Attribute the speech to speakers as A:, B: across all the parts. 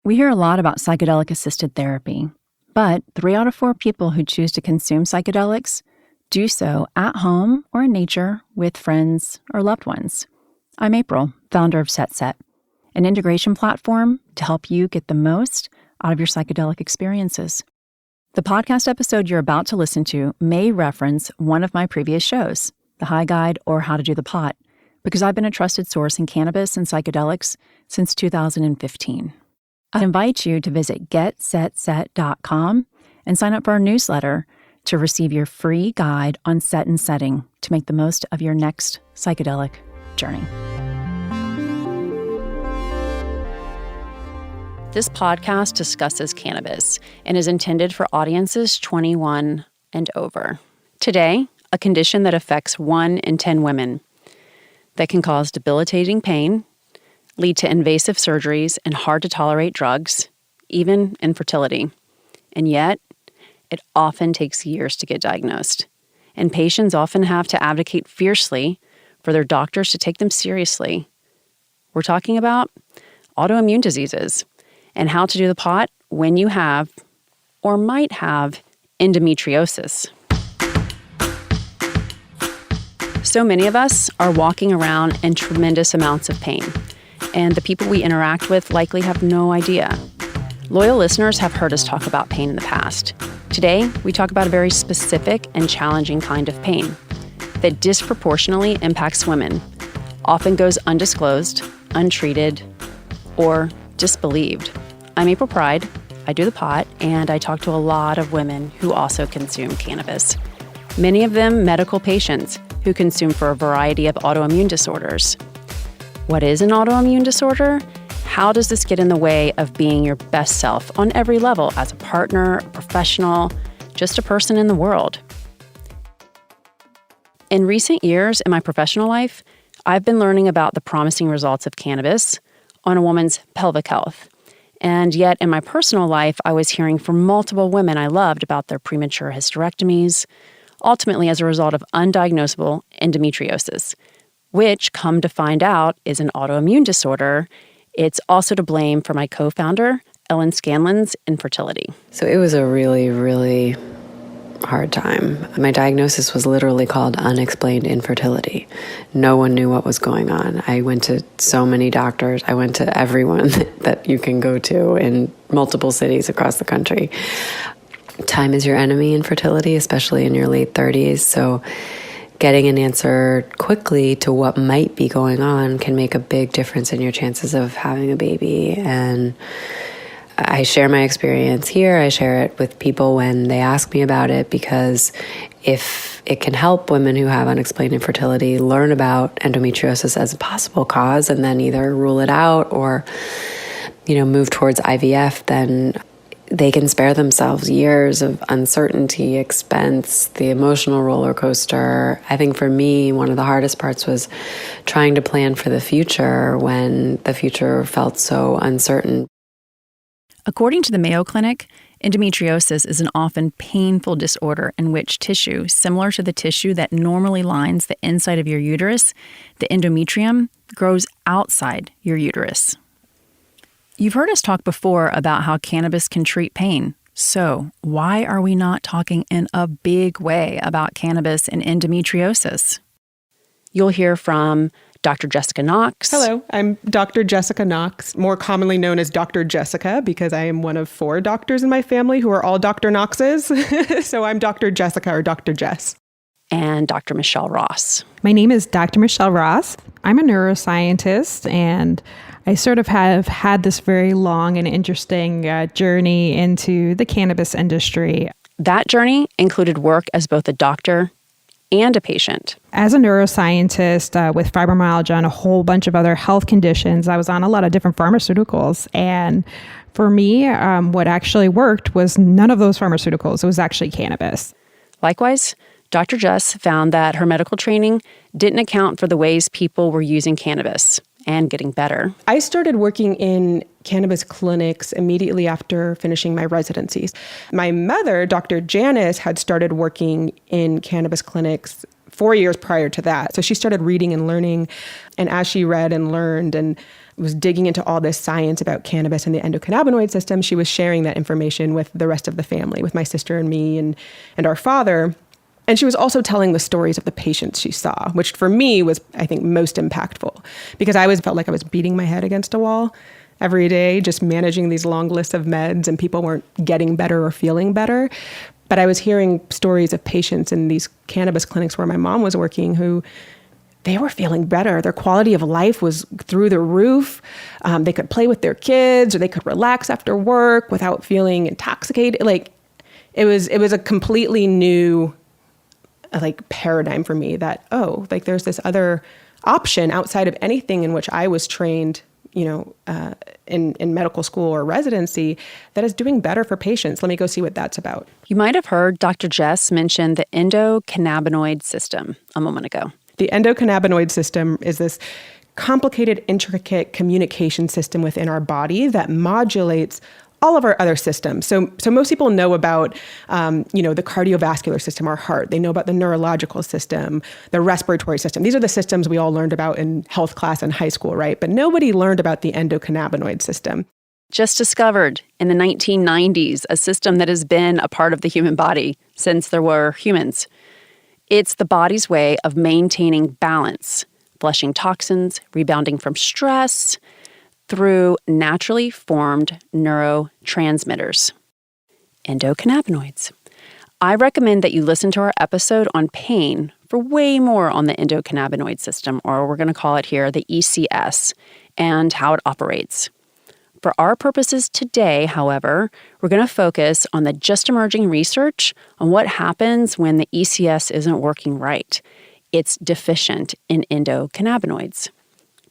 A: We hear a lot about psychedelic-assisted therapy, but 3 out of 4 people who choose to consume psychedelics do so at home or in nature with friends or loved ones. I'm April, founder of Set, an integration platform to help you get the most out of your psychedelic experiences. The podcast episode you're about to listen to may reference one of my previous shows, The High Guide or How to Do the Pot, because I've been a trusted source in cannabis and psychedelics since 2015. I invite you to visit getsetset.com and sign up for our newsletter to receive your free guide on set and setting to make the most of your next psychedelic journey. This podcast discusses cannabis and is intended for audiences 21 and over. Today, a condition that affects 1 in 10 women that can cause debilitating pain, lead to invasive surgeries and hard-to-tolerate drugs, even infertility. And yet, it often takes years to get diagnosed. And patients often have to advocate fiercely for their doctors to take them seriously. We're talking about autoimmune diseases and how to do the pot when you have or might have endometriosis. So many of us are walking around in tremendous amounts of pain, and the people we interact with likely have no idea. Loyal listeners have heard us talk about pain in the past. Today, we talk about a very specific and challenging kind of pain that disproportionately impacts women, often goes undisclosed, untreated, or disbelieved. I'm April Pride, I do the pot, and I talk to a lot of women who also consume cannabis. Many of them medical patients who consume for a variety of autoimmune disorders. What is an autoimmune disorder? How does this get in the way of being your best self on every level as a partner, a professional, just a person in the world? In recent years in my professional life, I've been learning about the promising results of cannabis on a woman's pelvic health. And yet in my personal life, I was hearing from multiple women I loved about their premature hysterectomies, ultimately as a result of undiagnosable endometriosis, which, come to find out, is an autoimmune disorder. It's also to blame for my co-founder, Ellen Scanlon's infertility.
B: So it was a really, really hard time. My diagnosis was literally called unexplained infertility. No one knew what was going on. I went to so many doctors. I went to everyone that you can go to in multiple cities across the country. Time is your enemy in fertility, especially in your late 30s. So getting an answer quickly to what might be going on can make a big difference in your chances of having a baby. And I share my experience here. I share it with people when they ask me about it, because if it can help women who have unexplained infertility learn about endometriosis as a possible cause and then either rule it out or, move towards IVF, then they can spare themselves years of uncertainty, expense, the emotional roller coaster. I think for me, one of the hardest parts was trying to plan for the future when the future felt so uncertain.
A: According to the Mayo Clinic, endometriosis is an often painful disorder in which tissue, similar to the tissue that normally lines the inside of your uterus, the endometrium, grows outside your uterus. You've heard us talk before about how cannabis can treat pain. So why are we not talking in a big way about cannabis and endometriosis? You'll hear from Dr. Jessica Knox.
C: Hello, I'm Dr. Jessica Knox, more commonly known as Dr. Jessica because I am one of 4 doctors in my family who are all Dr. Knoxes. So I'm Dr. Jessica or Dr. Jess.
A: And Dr. Michelle Ross.
D: My name is Dr. Michelle Ross. I'm a neuroscientist, and I sort of have had this very long and interesting journey into the cannabis industry.
A: That journey included work as both a doctor and a patient.
D: As a neuroscientist with fibromyalgia and a whole bunch of other health conditions, I was on a lot of different pharmaceuticals. And for me, what actually worked was none of those pharmaceuticals. It was actually cannabis.
A: Likewise, Dr. Jess found that her medical training didn't account for the ways people were using cannabis and getting better.
C: I started working in cannabis clinics immediately after finishing my residencies. My mother, Dr. Janice, had started working in cannabis clinics 4 years prior to that. So she started reading and learning. And as she read and learned and was digging into all this science about cannabis and the endocannabinoid system, she was sharing that information with the rest of the family, with my sister and me and our father. And she was also telling the stories of the patients she saw, which for me was, I think, most impactful, because I always felt like I was beating my head against a wall every day, just managing these long lists of meds, and people weren't getting better or feeling better. But I was hearing stories of patients in these cannabis clinics where my mom was working who they were feeling better. Their quality of life was through the roof. They could play with their kids, or they could relax after work without feeling intoxicated. Like it was a completely new paradigm for me that, there's this other option outside of anything in which I was trained, in medical school or residency, that is doing better for patients. Let me go see what that's about.
A: You might have heard Dr. Jess mention the endocannabinoid system a moment ago.
C: The endocannabinoid system is this complicated, intricate communication system within our body that modulates all of our other systems. So most people know about, the cardiovascular system, our heart. They know about the neurological system, the respiratory system. These are the systems we all learned about in health class in high school, right? But nobody learned about the endocannabinoid system.
A: Just discovered in the 1990s, a system that has been a part of the human body since there were humans. It's the body's way of maintaining balance, flushing toxins, rebounding from stress, through naturally formed neurotransmitters, endocannabinoids. I recommend that you listen to our episode on pain for way more on the endocannabinoid system, or we're going to call it here the ECS, and how it operates. For our purposes today, however, we're going to focus on the just emerging research on what happens when the ECS isn't working right. It's deficient in endocannabinoids.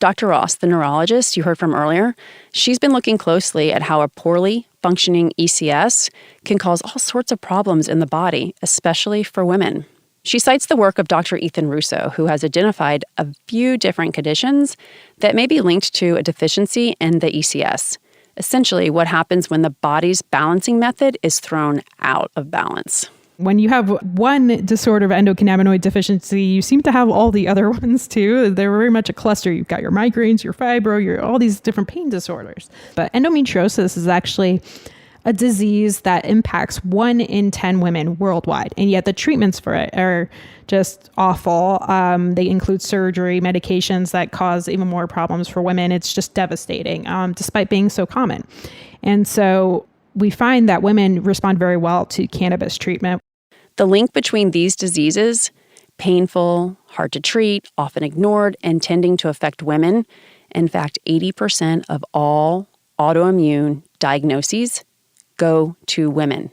A: Dr. Ross, the neurologist you heard from earlier, she's been looking closely at how a poorly functioning ECS can cause all sorts of problems in the body, especially for women. She cites the work of Dr. Ethan Russo, who has identified a few different conditions that may be linked to a deficiency in the ECS. Essentially, what happens when the body's balancing method is thrown out of balance.
D: When you have one disorder of endocannabinoid deficiency, you seem to have all the other ones too. They're very much a cluster. You've got your migraines, your fibro, all these different pain disorders. But endometriosis is actually a disease that impacts 1 in 10 women worldwide. And yet the treatments for it are just awful. They include surgery, medications that cause even more problems for women. It's just devastating, despite being so common. And so we find that women respond very well to cannabis treatment.
A: The link between these diseases, painful, hard to treat, often ignored, and tending to affect women, in fact, 80% of all autoimmune diagnoses go to women.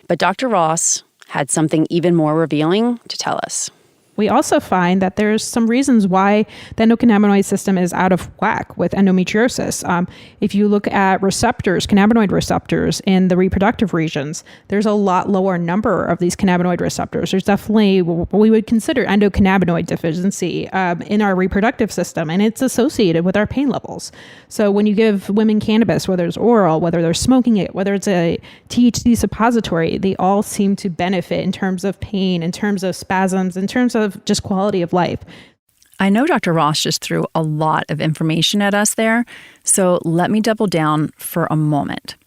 A: But Dr. Ross had something even more revealing to tell us.
D: We also find that there's some reasons why the endocannabinoid system is out of whack with endometriosis. If you look at receptors, cannabinoid receptors in the reproductive regions, there's a lot lower number of these cannabinoid receptors. There's definitely what we would consider endocannabinoid deficiency in our reproductive system, and it's associated with our pain levels. So when you give women cannabis, whether it's oral, whether they're smoking it, whether it's a THC suppository, they all seem to benefit in terms of pain, in terms of spasms, in terms of just quality of life.
A: I know Dr. Ross just threw a lot of information at us there, so let me double down for a moment.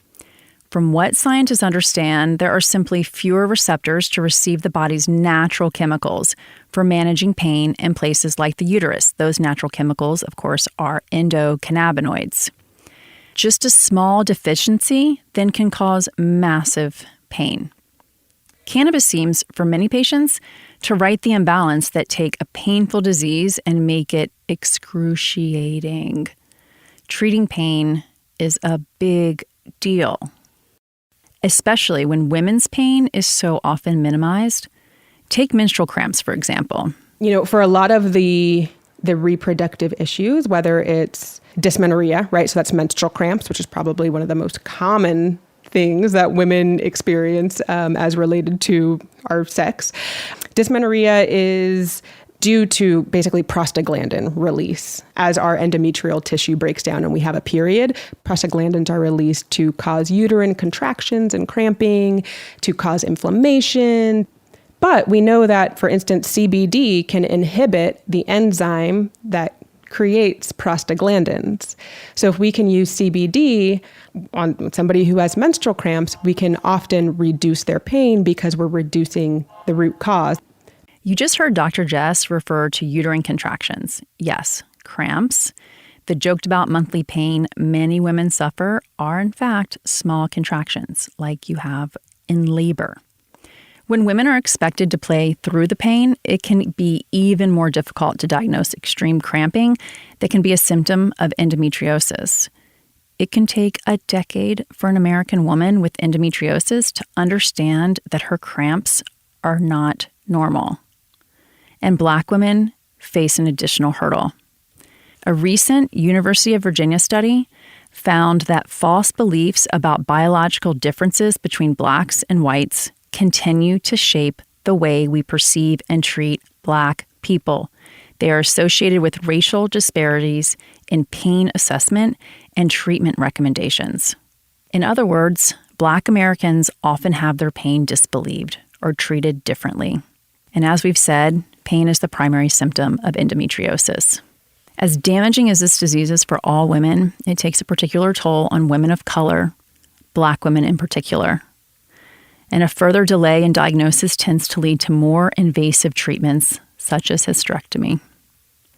A: From what scientists understand, there are simply fewer receptors to receive the body's natural chemicals for managing pain in places like the uterus. Those natural chemicals, of course, are endocannabinoids. Just a small deficiency then can cause massive pain. Cannabis seems, for many patients, to right the imbalance that take a painful disease and make it excruciating. Treating pain is a big deal, especially when women's pain is so often minimized. Take menstrual cramps, for example.
C: For a lot of the reproductive issues, whether it's dysmenorrhea, right? So that's menstrual cramps, which is probably one of the most common things that women experience as related to our sex. Dysmenorrhea is due to basically prostaglandin release. As our endometrial tissue breaks down and we have a period, prostaglandins are released to cause uterine contractions and cramping, to cause inflammation. But we know that, for instance, CBD can inhibit the enzyme that creates prostaglandins. So if we can use CBD on somebody who has menstrual cramps, we can often reduce their pain because we're reducing the root cause.
A: You just heard Dr. Jess refer to uterine contractions. Yes, cramps. The joked about monthly pain many women suffer are in fact small contractions like you have in labor. When women are expected to play through the pain, it can be even more difficult to diagnose extreme cramping that can be a symptom of endometriosis. It can take a decade for an American woman with endometriosis to understand that her cramps are not normal. And Black women face an additional hurdle. A recent University of Virginia study found that false beliefs about biological differences between Blacks and whites continue to shape the way we perceive and treat Black people. They are associated with racial disparities in pain assessment and treatment recommendations. In other words, Black Americans often have their pain disbelieved or treated differently. And as we've said, pain is the primary symptom of endometriosis. As damaging as this disease is for all women, it takes a particular toll on women of color, Black women in particular. And a further delay in diagnosis tends to lead to more invasive treatments, such as hysterectomy.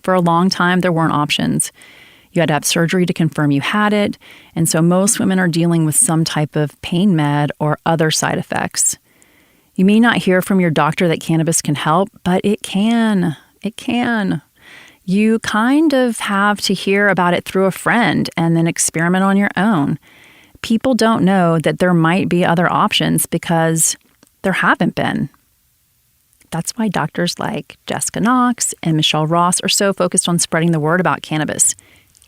A: For a long time, there weren't options. You had to have surgery to confirm you had it, and so most women are dealing with some type of pain med or other side effects. You may not hear from your doctor that cannabis can help, but it can. It can. You kind of have to hear about it through a friend and then experiment on your own. People don't know that there might be other options because there haven't been. That's why doctors like Jessica Knox and Michelle Ross are so focused on spreading the word about cannabis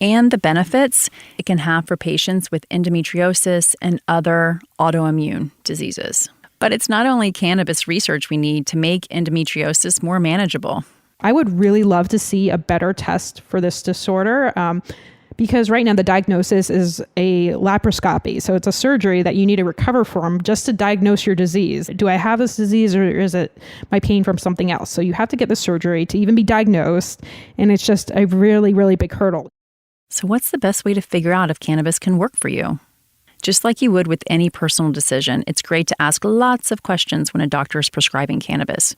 A: and the benefits it can have for patients with endometriosis and other autoimmune diseases. But it's not only cannabis research we need to make endometriosis more manageable.
D: I would really love to see a better test for this disorder. Because right now the diagnosis is a laparoscopy. So it's a surgery that you need to recover from just to diagnose your disease. Do I have this disease or is it my pain from something else? So you have to get the surgery to even be diagnosed. And it's just a really, really big hurdle.
A: So what's the best way to figure out if cannabis can work for you? Just like you would with any personal decision, it's great to ask lots of questions when a doctor is prescribing cannabis.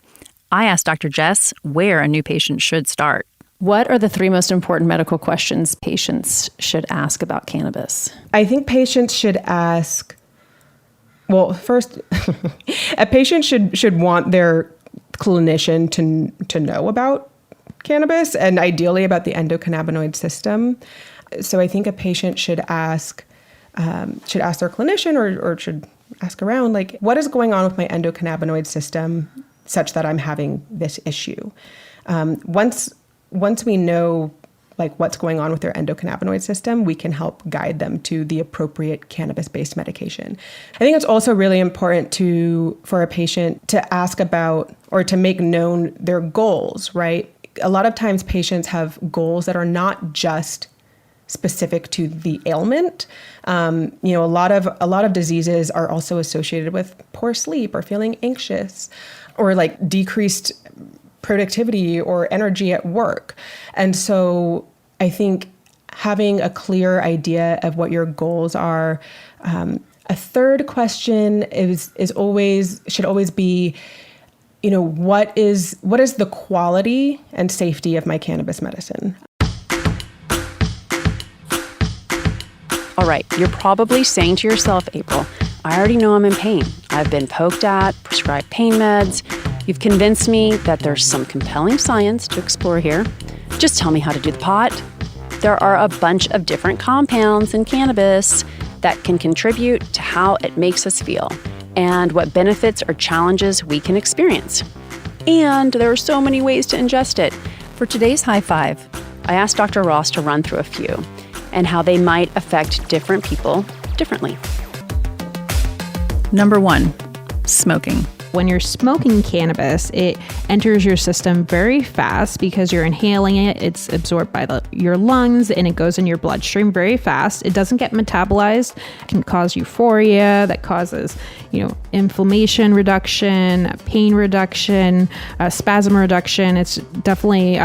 A: I asked Dr. Jess where a new patient should start. What are the 3 most important medical questions patients should ask about cannabis?
C: I think patients should ask, well, first, a patient should want their clinician to know about cannabis and ideally about the endocannabinoid system. So I think a patient should ask their clinician or should ask around, like, what is going on with my endocannabinoid system such that I'm having this issue? Once we know like what's going on with their endocannabinoid system, we can help guide them to the appropriate cannabis-based medication. I think it's also really important for a patient to ask about or to make known their goals, right? A lot of times patients have goals that are not just specific to the ailment. A lot of diseases are also associated with poor sleep or feeling anxious or like decreased productivity or energy at work. And so I think having a clear idea of what your goals are. A third question should always be, what is the quality and safety of my cannabis medicine?
A: All right, you're probably saying to yourself, April, I already know I'm in pain. I've been poked at, prescribed pain meds. You've convinced me that there's some compelling science to explore here. Just tell me how to do the pot. There are a bunch of different compounds in cannabis that can contribute to how it makes us feel and what benefits or challenges we can experience. And there are so many ways to ingest it. For today's High Five, I asked Dr. Ross to run through a few and how they might affect different people differently. Number 1, smoking.
D: When you're smoking cannabis, it enters your system very fast because you're inhaling it. It's absorbed by your lungs and it goes in your bloodstream very fast. It doesn't get metabolized. It can cause euphoria that causes, inflammation reduction, pain reduction, spasm reduction. It's definitely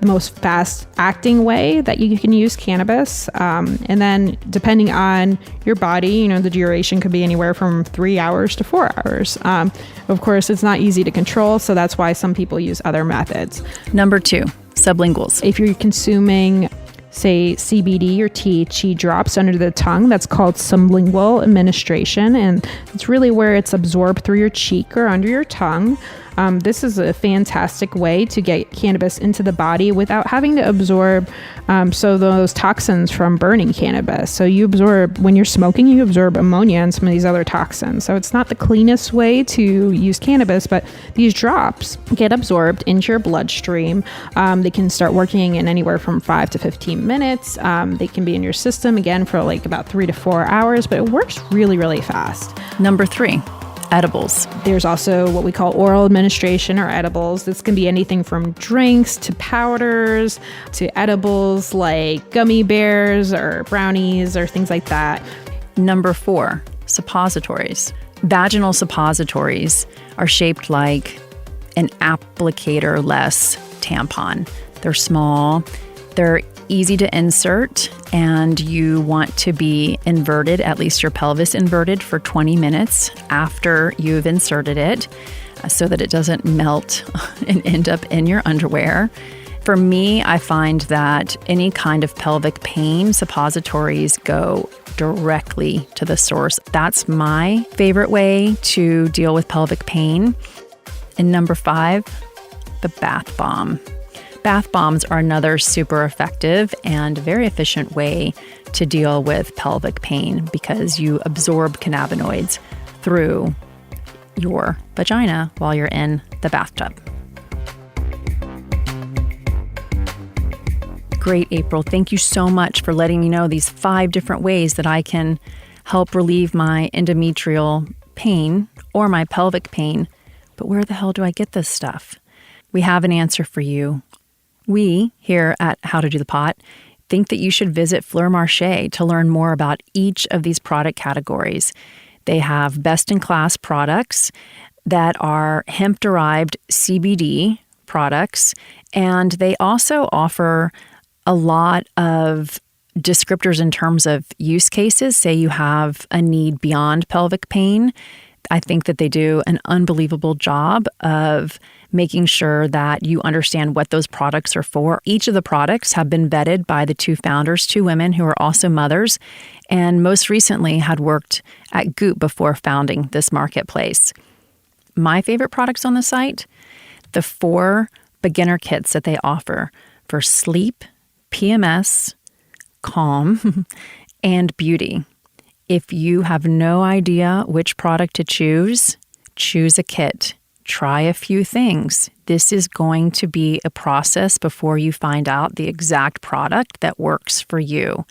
D: the most fast-acting way that you can use cannabis. And then depending on your body, the duration could be anywhere from 3 hours to 4 hours. Of course, it's not easy to control, so that's why some people use other methods.
A: Number 2, sublinguals.
D: If you're consuming, say, CBD or THC drops under the tongue, that's called sublingual administration, and it's really where it's absorbed through your cheek or under your tongue. This is a fantastic way to get cannabis into the body without having to absorb those toxins from burning cannabis. So when you're smoking, you absorb ammonia and some of these other toxins. So it's not the cleanest way to use cannabis, but these drops get absorbed into your bloodstream. They can start working in anywhere from 5 to 15 minutes. They can be in your system again for like about 3 to 4 hours, but it works really, really fast.
A: Number 3, edibles.
D: There's also what we call oral administration or edibles. This can be anything from drinks to powders to edibles like gummy bears or brownies or things like that.
A: Number 4, suppositories. Vaginal suppositories are shaped like an applicator-less tampon. They're small, they're easy to insert, and you want to be inverted, at least your pelvis inverted, for 20 minutes after you've inserted it so that it doesn't melt and end up in your underwear. For me, I find that any kind of pelvic pain, suppositories go directly to the source. That's my favorite way to deal with pelvic pain. And number 5, the bath bomb. Bath bombs are another super effective and very efficient way to deal with pelvic pain because you absorb cannabinoids through your vagina while you're in the bathtub. Great, April. Thank you so much for letting me know these 5 different ways that I can help relieve my endometrial pain or my pelvic pain. But where the hell do I get this stuff? We have an answer for you. We, here at How to Do the Pot, think that you should visit Fleur Marché to learn more about each of these product categories. They have best-in-class products that are hemp-derived CBD products, and they also offer a lot of descriptors in terms of use cases. Say you have a need beyond pelvic pain. I think that they do an unbelievable job of making sure that you understand what those products are for. Each of the products have been vetted by the 2 founders, 2 women who are also mothers, and most recently had worked at Goop before founding this marketplace. My favorite products on the site, the 4 beginner kits that they offer for sleep, PMS, calm, and beauty. If you have no idea which product to choose a kit. Try a few things. This is going to be a process before you find out the exact product that works for you.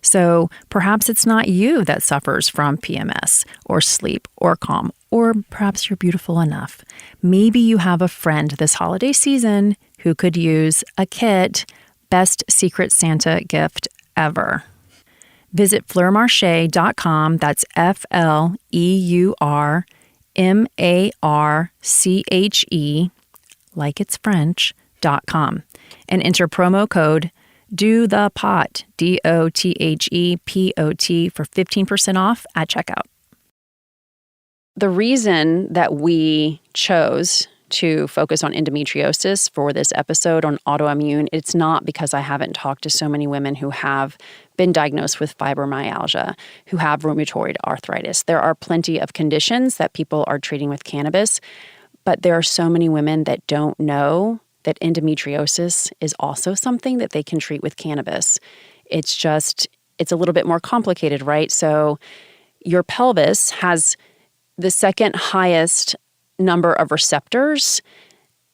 A: So perhaps it's not you that suffers from PMS or sleep or calm, or perhaps you're beautiful enough. Maybe you have a friend this holiday season who could use a kit. Best Secret Santa gift ever. Visit fleurmarche.com. That's FLEURMARCHE, like it's French.com, and enter promo code DOTHEPOT, DOTHEPOT, for 15% off at checkout. The reason that we chose to focus on endometriosis for this episode on autoimmune, it's not because I haven't talked to so many women who have been diagnosed with fibromyalgia, who have rheumatoid arthritis. There are plenty of conditions that people are treating with cannabis, but there are so many women that don't know that endometriosis is also something that they can treat with cannabis. It's a little bit more complicated, right? So your pelvis has the second highest number of receptors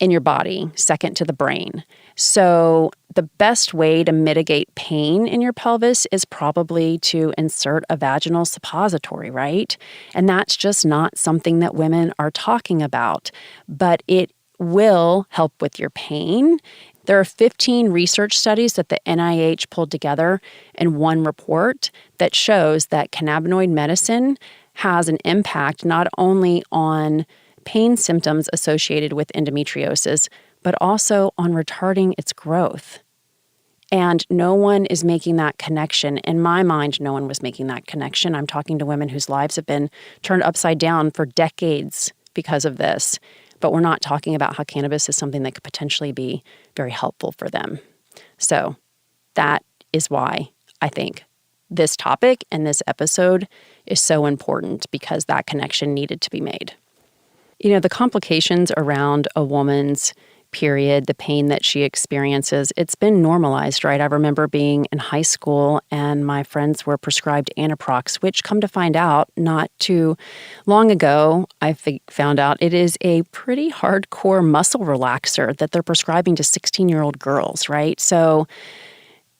A: in your body, second to the brain. So the best way to mitigate pain in your pelvis is probably to insert a vaginal suppository, right? And that's just not something that women are talking about, but it will help with your pain. There are 15 research studies that the NIH pulled together in one report that shows that cannabinoid medicine has an impact not only on pain symptoms associated with endometriosis, but also on retarding its growth. And no one is making that connection. In my mind, no one was making that connection. I'm talking to women whose lives have been turned upside down for decades because of this. But we're not talking about how cannabis is something that could potentially be very helpful for them. So that is why I think this topic and this episode is so important, because that connection needed to be made. You know, the complications around a woman's period, the pain that she experiences, it's been normalized, right? I remember being in high school and my friends were prescribed Anaprox, which, come to find out, not too long ago, I found out it is a pretty hardcore muscle relaxer that they're prescribing to 16-year-old girls, right? So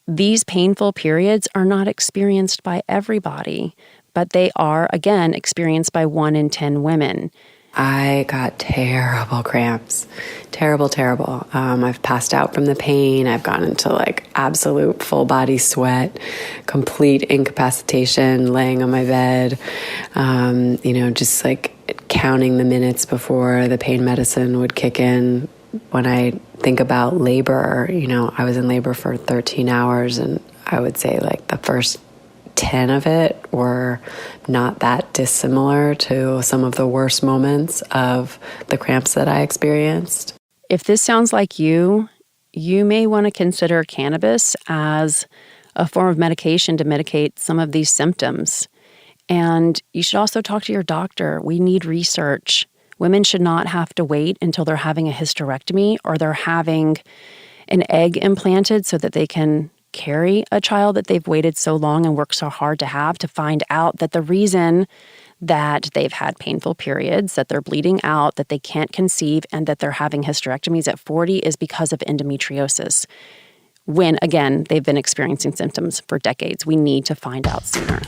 A: these painful periods are not experienced by everybody, but they are, again, experienced by 1 in 10 women.
B: I got terrible cramps. Terrible. I've passed out from the pain. I've gone into like absolute full body sweat, complete incapacitation, laying on my bed, just like counting the minutes before the pain medicine would kick in. When I think about labor, I was in labor for 13 hours, and I would say like the first 10 of it were not that dissimilar to some of the worst moments of the cramps that I experienced.
A: If this sounds like you may want to consider cannabis as a form of medication to mitigate some of these symptoms. And you should also talk to your doctor. We need research. Women should not have to wait until they're having a hysterectomy or they're having an egg implanted so that they can carry a child that they've waited so long and worked so hard to have, to find out that the reason that they've had painful periods, that they're bleeding out, that they can't conceive, and that they're having hysterectomies at 40 is because of endometriosis. When, again, they've been experiencing symptoms for decades. We need to find out sooner.